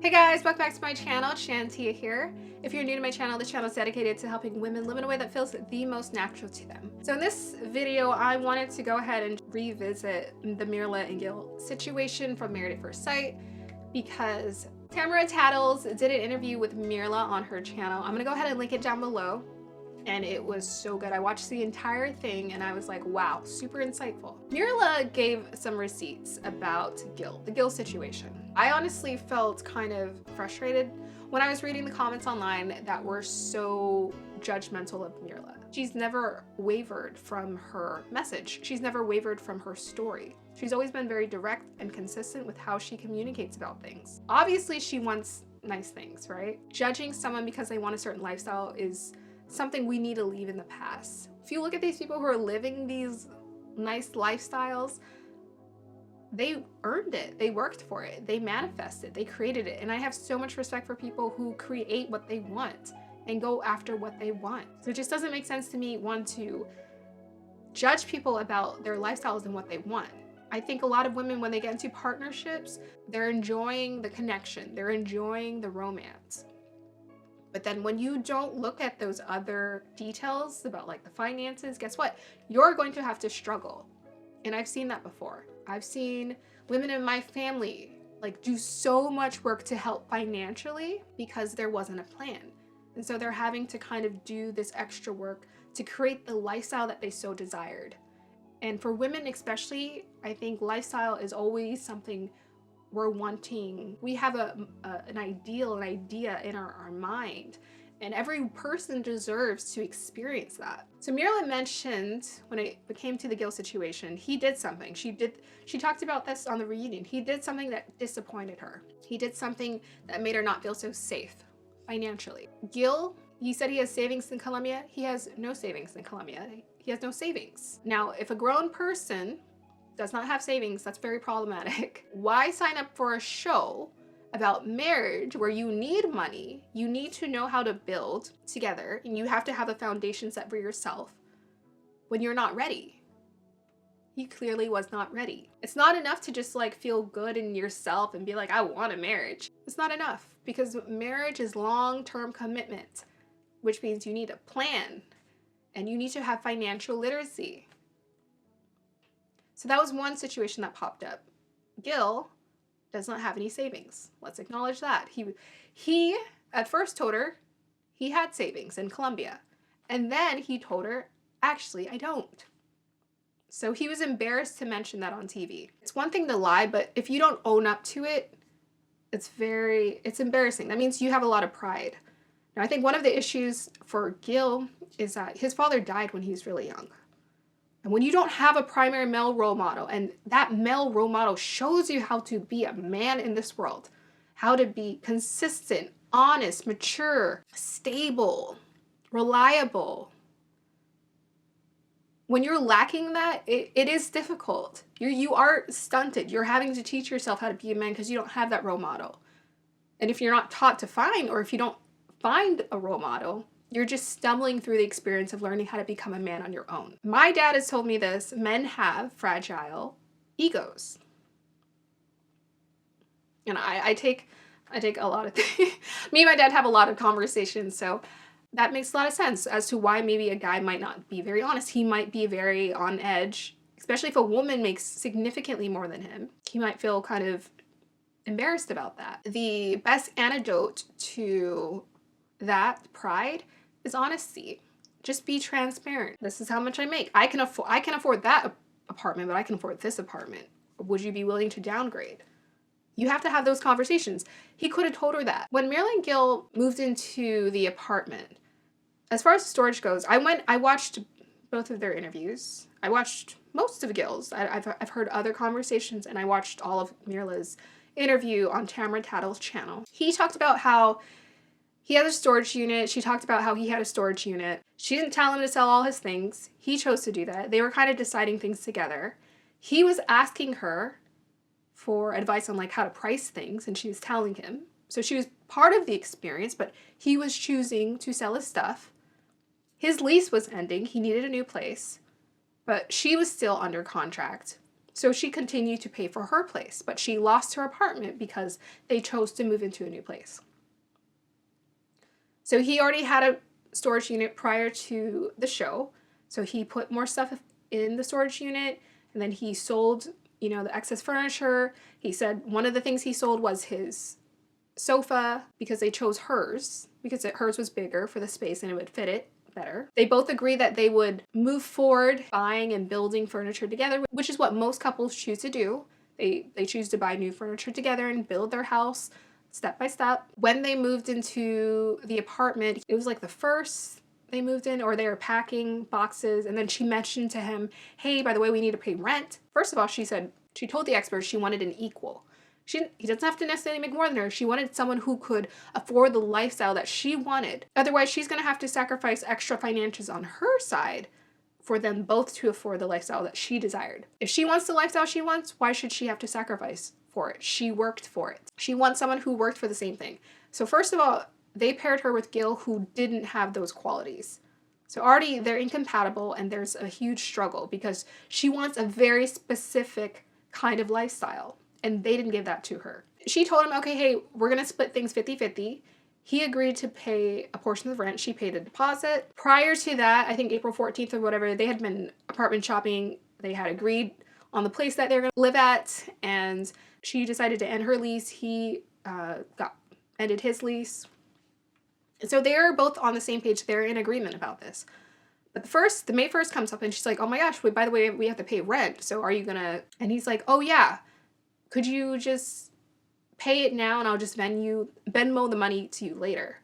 Hey guys, welcome back to my channel. Shantia here. If you're new to my channel, this channel is dedicated to helping women live in a way that feels the most natural to them. So in this video, I wanted to go ahead and revisit the Myrla and Gil situation from Married at First Sight because Tamara Tattles did an interview with Myrla on her channel. I'm gonna go ahead and link it down below. And it was so good. I watched the entire thing and I was like, wow, super insightful. Myrla gave some receipts about the Gil situation. I honestly felt kind of frustrated when I was reading the comments online that were so judgmental of Myrla. She's never wavered from her message. She's never wavered from her story. She's always been very direct and consistent with how she communicates about things. Obviously, she wants nice things, right? Judging someone because they want a certain lifestyle is something we need to leave in the past. If you look at these people who are living these nice lifestyles, they earned it, they worked for it, they manifested, they created it. And I have so much respect for people who create what they want and go after what they want. So it just doesn't make sense to me, one, to judge people about their lifestyles and what they want. I think a lot of women, when they get into partnerships, they're enjoying the connection, they're enjoying the romance. But then when you don't look at those other details about like the finances, guess what? You're going to have to struggle. And I've seen that before. I've seen women in my family like do so much work to help financially because there wasn't a plan. And so they're having to kind of do this extra work to create the lifestyle that they so desired. And for women especially, I think lifestyle is always something we're wanting. We have an idea in our mind, and every person deserves to experience that. So Myrla mentioned when it came to the Gil situation, he did something. She talked about this on the reunion. He did something that disappointed her. He did something that made her not feel so safe financially. Gil, he said he has savings in Colombia. He has no savings in Colombia. He has no savings. Now, if a grown person does not have savings, that's very problematic. Why sign up for a show about marriage where you need money, you need to know how to build together, and you have to have a foundation set for yourself when you're not ready? He clearly was not ready. It's not enough to just like feel good in yourself and be like, I want a marriage. It's not enough because marriage is long-term commitment, which means you need a plan and you need to have financial literacy. So that was one situation that popped up. Gil does not have any savings. Let's acknowledge that. He at first told her he had savings in Colombia. And then he told her, actually, I don't. So he was embarrassed to mention that on TV. It's one thing to lie, but if you don't own up to it, it's embarrassing. That means you have a lot of pride. Now, I think one of the issues for Gil is that his father died when he was really young. And when you don't have a primary male role model, and that male role model shows you how to be a man in this world, how to be consistent, honest, mature, stable, reliable. When you're lacking that, it is difficult. You are stunted. You're having to teach yourself how to be a man because you don't have that role model. And if you're not taught to find, or if you don't find a role model, you're just stumbling through the experience of learning how to become a man on your own. My dad has told me this: men have fragile egos. And I take a lot of things. Me and my dad have a lot of conversations, so that makes a lot of sense as to why maybe a guy might not be very honest. He might be very on edge, especially if a woman makes significantly more than him. He might feel kind of embarrassed about that. The best antidote to that pride is honesty. Just be transparent. This is how much I make. I can afford that apartment, but I can afford this apartment. Would you be willing to downgrade? You have to have those conversations. He could have told her that. When Myrla and Gil moved into the apartment, as far as storage goes, I watched both of their interviews. I watched most of Gil's. I've heard other conversations, and I watched all of Myrla's interview on Tamara Tattles' channel. He talked about how he had a storage unit. She talked about how he had a storage unit. She didn't tell him to sell all his things. He chose to do that. They were kind of deciding things together. He was asking her for advice on like how to price things, and she was telling him. So she was part of the experience, but he was choosing to sell his stuff. His lease was ending. He needed a new place, but she was still under contract. So she continued to pay for her place, but she lost her apartment because they chose to move into a new place. So he already had a storage unit prior to the show. So he put more stuff in the storage unit, and then he sold, you know, the excess furniture. He said one of the things he sold was his sofa because they chose hers because hers was bigger for the space and it would fit it better. They both agreed that they would move forward buying and building furniture together, which is what most couples choose to do. They choose to buy new furniture together and build their house step by step. When they moved into the apartment, it was like the first they moved in, or they were packing boxes, and then she mentioned to him, hey, by the way, we need to pay rent. First of all, she told the expert she wanted an equal. He doesn't have to necessarily make more than her. She wanted someone who could afford the lifestyle that she wanted. Otherwise, she's going to have to sacrifice extra finances on her side for them both to afford the lifestyle that she desired. If she wants the lifestyle she wants, why should she have to sacrifice for it? She worked for it. She wants someone who worked for the same thing. So first of all, they paired her with Gil, who didn't have those qualities. So already they're incompatible, and there's a huge struggle because she wants a very specific kind of lifestyle, and they didn't give that to her. She told him, okay, hey, we're going to split things 50-50. He agreed to pay a portion of the rent. She paid a deposit. Prior to that, I think April 14th or whatever, they had been apartment shopping. They had agreed on the place that they're going to live at, and she decided to end her lease. He ended his lease. And so they're both on the same page. They're in agreement about this. But the May 1st comes up, and she's like, oh my gosh, wait, by the way, we have to pay rent. So are you going to, and he's like, oh yeah, could you just pay it now and I'll just Venmo the money to you later.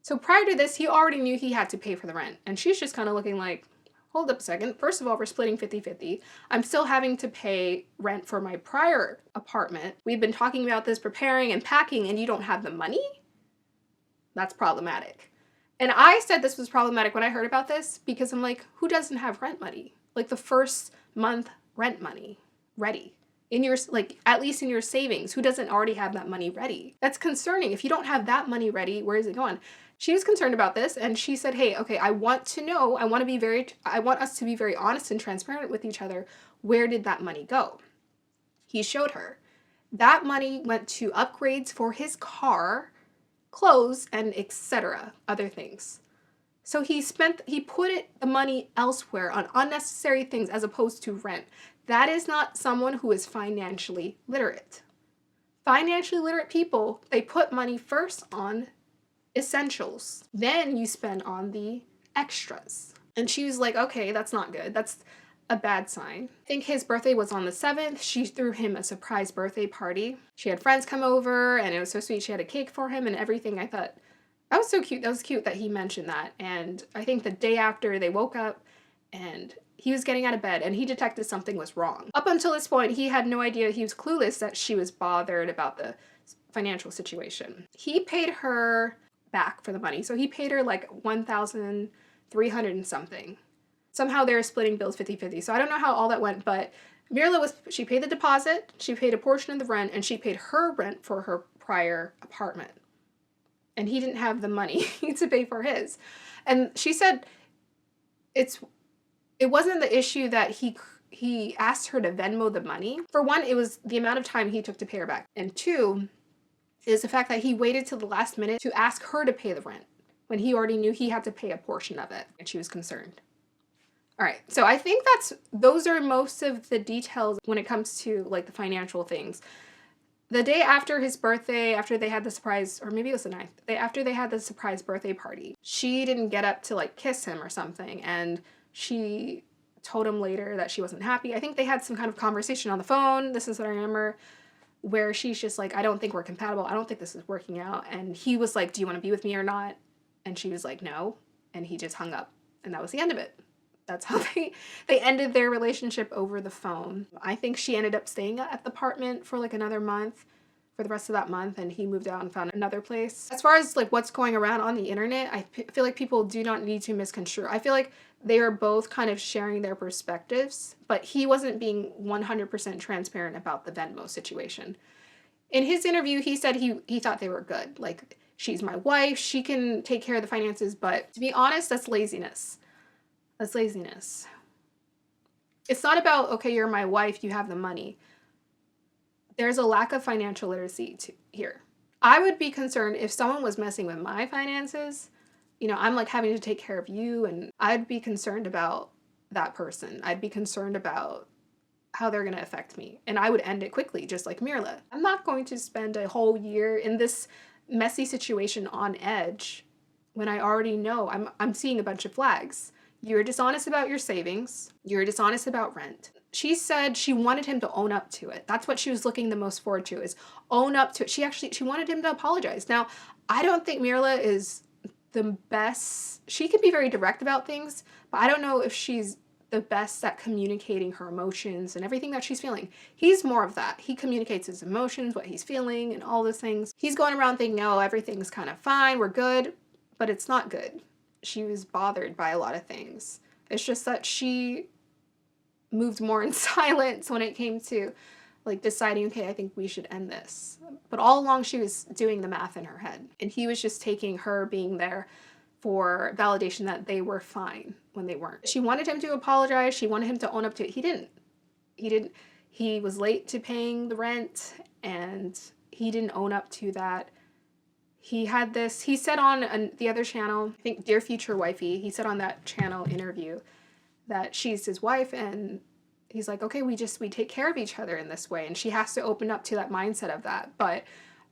So prior to this, he already knew he had to pay for the rent. And she's just kind of looking like, hold up a second. First of all, we're splitting 50-50. I'm still having to pay rent for my prior apartment. We've been talking about this, preparing and packing, and you don't have the money? That's problematic. And I said this was problematic when I heard about this because I'm like, who doesn't have rent money? Like the first month rent money ready. In your, like, at least in your savings, who doesn't already have that money ready? That's concerning. If you don't have that money ready, where is it going? She was concerned about this, and she said, hey, okay, I want to know, I want us to be very honest and transparent with each other. Where did that money go? He showed her. That money went to upgrades for his car, clothes, and etc., other things. So he put the money elsewhere on unnecessary things as opposed to rent. That is not someone who is financially literate. Financially literate people, they put money first on essentials. Then you spend on the extras. And she was like, okay, that's not good. That's a bad sign. I think his birthday was on the 7th. She threw him a surprise birthday party. She had friends come over, and it was so sweet. She had a cake for him and everything. I thought, that was so cute. That was cute that he mentioned that. And I think the day after, they woke up and he was getting out of bed and he detected something was wrong. Up until this point, he had no idea. He was clueless that she was bothered about the financial situation. He paid her back for the money. So he paid her like $1,300 and something. Somehow they were splitting bills 50-50. So I don't know how all that went, but Myrla she paid the deposit, she paid a portion of the rent, and she paid her rent for her prior apartment. And he didn't have the money to pay for his. And she said it wasn't the issue that he asked her to Venmo the money. For one, it was the amount of time he took to pay her back. And two, is the fact that he waited till the last minute to ask her to pay the rent when he already knew he had to pay a portion of it, and she was concerned. All right, so I think those are most of the details when it comes to like the financial things. The day after his birthday, after they had the surprise, or maybe it was the 9th, after they had the surprise birthday party, she didn't get up to like kiss him or something, and she told him later that she wasn't happy. I think they had some kind of conversation on the phone, this is what I remember, where she's just like, I don't think we're compatible, I don't think this is working out, and he was like, do you want to be with me or not? And she was like, no, and he just hung up, and that was the end of it. That's how they ended their relationship over the phone. I think she ended up staying at the apartment for like another month, for the rest of that month, and he moved out and found another place. As far as like what's going around on the internet, I feel like people do not need to misconstrue. I feel like they are both kind of sharing their perspectives, but he wasn't being 100% transparent about the Venmo situation. In his interview, he said he thought they were good. Like, she's my wife, she can take care of the finances, but to be honest, that's laziness. That's laziness. It's not about, okay, you're my wife, you have the money. There's a lack of financial literacy here. I would be concerned if someone was messing with my finances. You know, I'm like having to take care of you, and I'd be concerned about that person. I'd be concerned about how they're going to affect me, and I would end it quickly, just like Myrla. I'm not going to spend a whole year in this messy situation on edge when I already know I'm seeing a bunch of flags. You're dishonest about your savings. You're dishonest about rent. She said she wanted him to own up to it. That's what she was looking the most forward to, is own up to it. She wanted him to apologize. Now, I don't think Myrla is the best. She can be very direct about things, but I don't know if she's the best at communicating her emotions and everything that she's feeling. He's more of that. He communicates his emotions, what he's feeling, and all those things. He's going around thinking, oh, everything's kind of fine, we're good, but it's not good. She was bothered by a lot of things. It's just that she moved more in silence when it came to like deciding, okay, I think we should end this. But all along she was doing the math in her head, and he was just taking her being there for validation that they were fine when they weren't. She wanted him to apologize. She wanted him to own up to it. He didn't. He was late to paying the rent, and he didn't own up to that. He had this, he said on the other channel, I think Dear Future Wifey, he said on that channel interview that she's his wife, and he's like, okay, we take care of each other in this way, and she has to open up to that mindset of that. But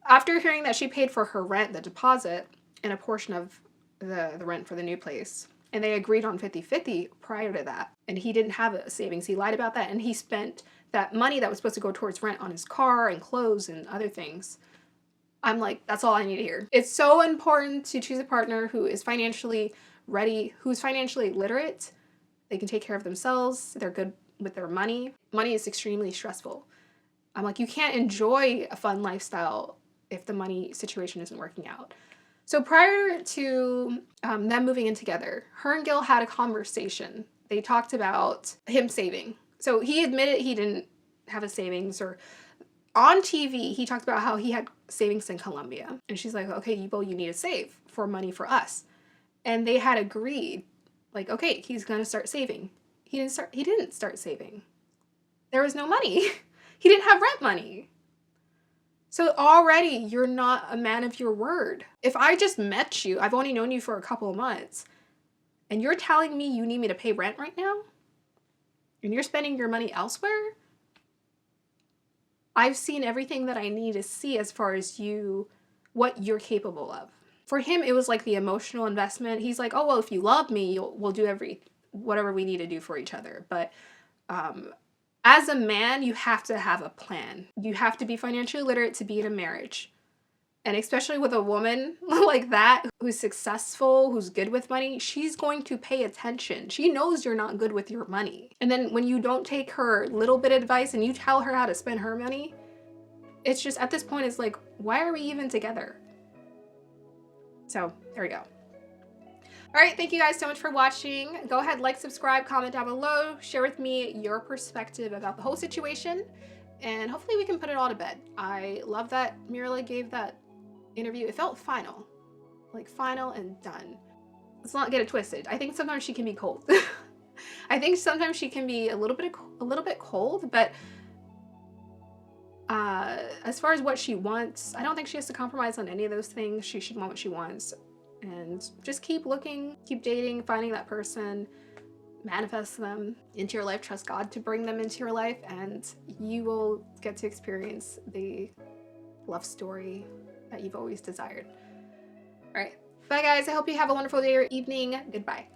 after hearing that she paid for her rent, the deposit, and a portion of the rent for the new place, and they agreed on 50-50 prior to that, and he didn't have a savings, he lied about that, and he spent that money that was supposed to go towards rent on his car and clothes and other things. I'm like, that's all I need to hear. It's so important to choose a partner who is financially ready, who's financially literate. They can take care of themselves. They're good with their money. Money is extremely stressful. I'm like, you can't enjoy a fun lifestyle if the money situation isn't working out. So prior to them moving in together, her and Gil had a conversation. They talked about him saving. So he admitted he didn't have a savings, or on TV, he talked about how he had savings in Colombia. And she's like, okay, well, you need to save for money for us. And they had agreed, like, okay, he's going to start saving. He didn't start saving. There was no money. He didn't have rent money. So already you're not a man of your word. If I just met you, I've only known you for a couple of months, and you're telling me you need me to pay rent right now, and you're spending your money elsewhere, I've seen everything that I need to see as far as what you're capable of. For him, it was like the emotional investment. He's like, oh, well, if you love me, we'll do whatever we need to do for each other. But as a man, you have to have a plan. You have to be financially literate to be in a marriage. And especially with a woman like that, who's successful, who's good with money, she's going to pay attention. She knows you're not good with your money. And then when you don't take her little bit of advice and you tell her how to spend her money, it's just, at this point, it's like, why are we even together? So there we go. All right, thank you guys so much for watching. Go ahead, like, subscribe, comment down below, share with me your perspective about the whole situation, and hopefully we can put it all to bed. I love that Myrla gave that interview. It felt final, like final and done. Let's not get it twisted. I think sometimes she can be cold. I think sometimes she can be a little bit cold, but as far as what she wants, I don't think she has to compromise on any of those things. She should want what she wants, and just keep looking, keep dating, finding that person, manifest them into your life, trust God to bring them into your life, and you will get to experience the love story that you've always desired. All right, bye guys. I hope you have a wonderful day or evening. Goodbye.